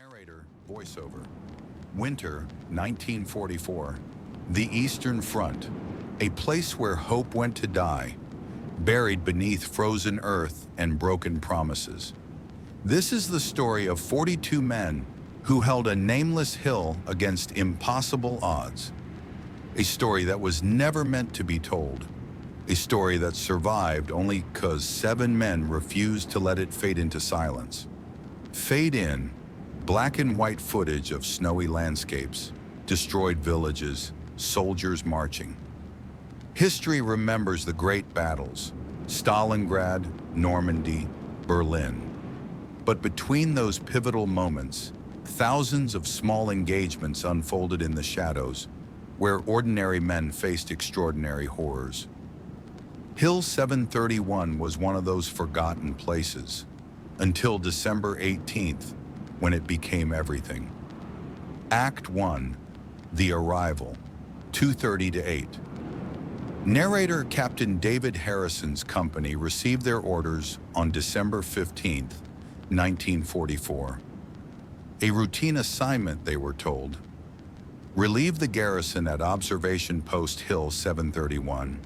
Narrator, voiceover. Winter, 1944. The Eastern Front. A place where hope went to die, buried beneath frozen earth and broken promises. This is the story of 42 men who held a nameless hill against impossible odds. A story that was never meant to be told. A story that survived only because 7 men refused to let it fade into silence. Fade in, black and white footage of snowy landscapes, destroyed villages, soldiers marching. History remembers the great battles, Stalingrad, Normandy, Berlin. But between those pivotal moments, thousands of small engagements unfolded in the shadows, where ordinary men faced extraordinary horrors. Hill 731 was one of those forgotten places, until December 18th, when it became everything. Act 1, The Arrival, 2:30 to 8. Narrator Captain David Harrison's company received their orders on December 15th, 1944. A routine assignment, they were told. Relieve the garrison at Observation Post Hill 731,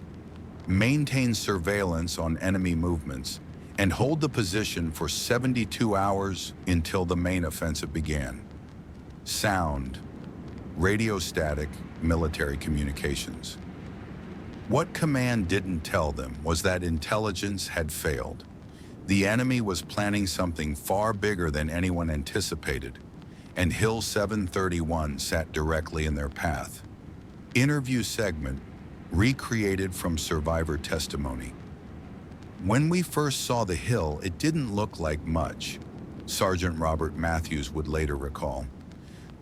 maintain surveillance on enemy movements, and hold the position for 72 hours until the main offensive began. Sound, radio static, military communications. What command didn't tell them was that intelligence had failed. The enemy was planning something far bigger than anyone anticipated, and Hill 731 sat directly in their path. Interview segment, recreated from survivor testimony. When we first saw the hill, it didn't look like much, Sergeant Robert Matthews would later recall.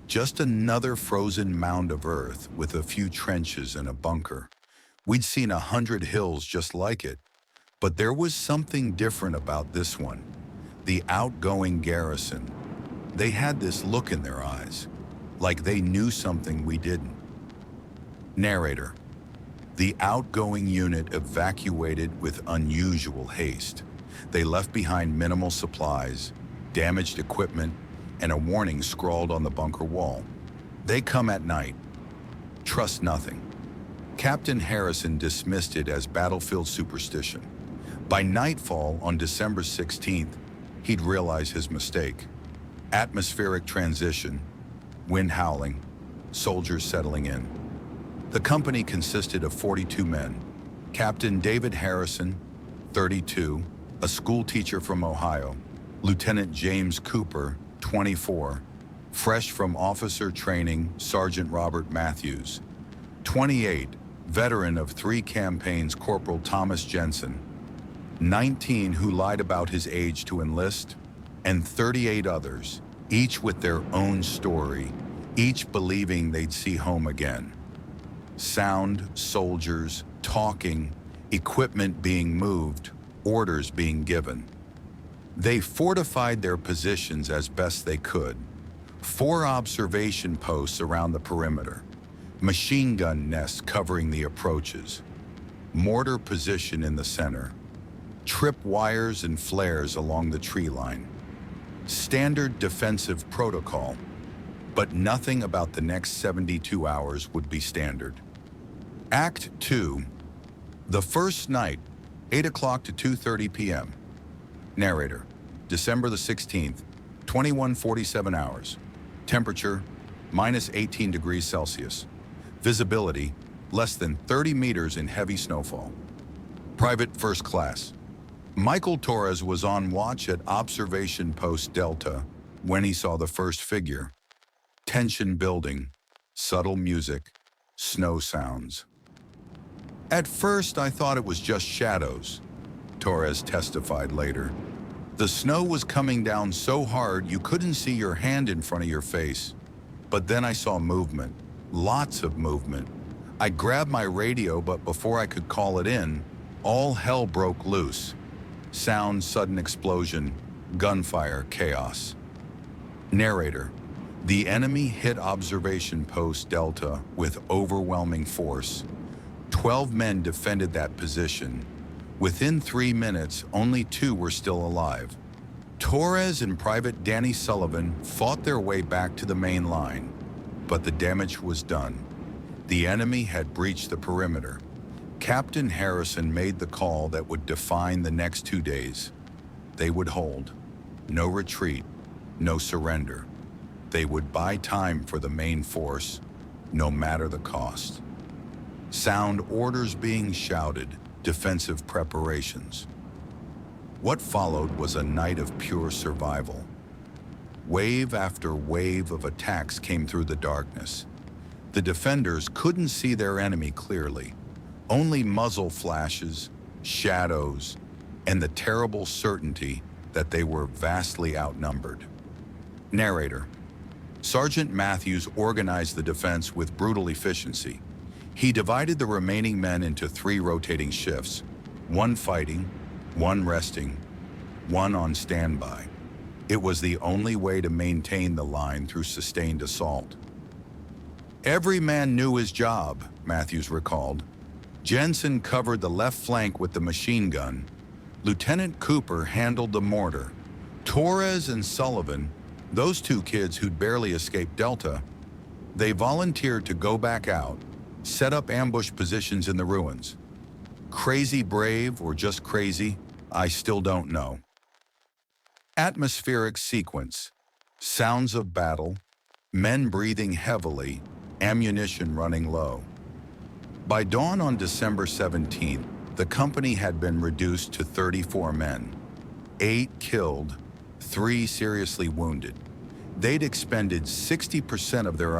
Just another frozen mound of earth with a few trenches and a bunker. We'd seen 100 hills just like it, but there was something different about this one. The outgoing garrison. They had this look in their eyes, like they knew something we didn't. Narrator. The outgoing unit evacuated with unusual haste. They left behind minimal supplies, damaged equipment, and a warning scrawled on the bunker wall. They come at night. Trust nothing. Captain Harrison dismissed it as battlefield superstition. By nightfall on December 16th, he'd realized his mistake. Atmospheric transition, wind howling, soldiers settling in. The company consisted of 42 men. Captain David Harrison, 32, a school teacher from Ohio. Lieutenant James Cooper, 24, fresh from officer training, Sergeant Robert Matthews. 28, veteran of 3 campaigns, Corporal Thomas Jensen. 19 who lied about his age to enlist, and 38 others, each with their own story, each believing they'd see home again. Sound, soldiers, talking, equipment being moved, orders being given. They fortified their positions as best they could. 4 observation posts around the perimeter, machine gun nests covering the approaches, mortar position in the center, trip wires and flares along the tree line. Standard defensive protocol, but nothing about the next 72 hours would be standard. Act 2, the first night, 8 o'clock to 2:30 p.m. Narrator, December the 16th, 21:47 hours. Temperature, minus 18 degrees Celsius. Visibility, less than 30 meters in heavy snowfall. Private First Class. Michael Torres was on watch at Observation Post Delta when he saw the first figure. Tension building, subtle music, snow sounds. At first, I thought it was just shadows, Torres testified later. The snow was coming down so hard you couldn't see your hand in front of your face. But then I saw movement, lots of movement. I grabbed my radio, but before I could call it in, all hell broke loose. Sound, sudden explosion, gunfire, chaos. Narrator. The enemy hit Observation Post Delta with overwhelming force. 12 men defended that position. Within 3 minutes, only 2 were still alive. Torres and Private Danny Sullivan fought their way back to the main line, but the damage was done. The enemy had breached the perimeter. Captain Harrison made the call that would define the next 2 days. They would hold. No retreat, no surrender. They would buy time for the main force, no matter the cost. Sound orders being shouted, defensive preparations. What followed was a night of pure survival. Wave after wave of attacks came through the darkness. The defenders couldn't see their enemy clearly. Only muzzle flashes, shadows, and the terrible certainty that they were vastly outnumbered. Narrator: Sergeant Matthews organized the defense with brutal efficiency. He divided the remaining men into 3 rotating shifts, 1 fighting, 1 resting, 1 on standby. It was the only way to maintain the line through sustained assault. Every man knew his job, Matthews recalled. Jensen covered the left flank with the machine gun. Lieutenant Cooper handled the mortar. Torres and Sullivan, those 2 kids who'd barely escaped Delta, they volunteered to go back out, set up ambush positions in the ruins. Crazy brave or just crazy, I still don't know. Atmospheric sequence. Sounds of battle, men breathing heavily, ammunition running low. By dawn on December 17th, the company had been reduced to 34 men, 8 killed, 3 seriously wounded. They'd expended 60% of their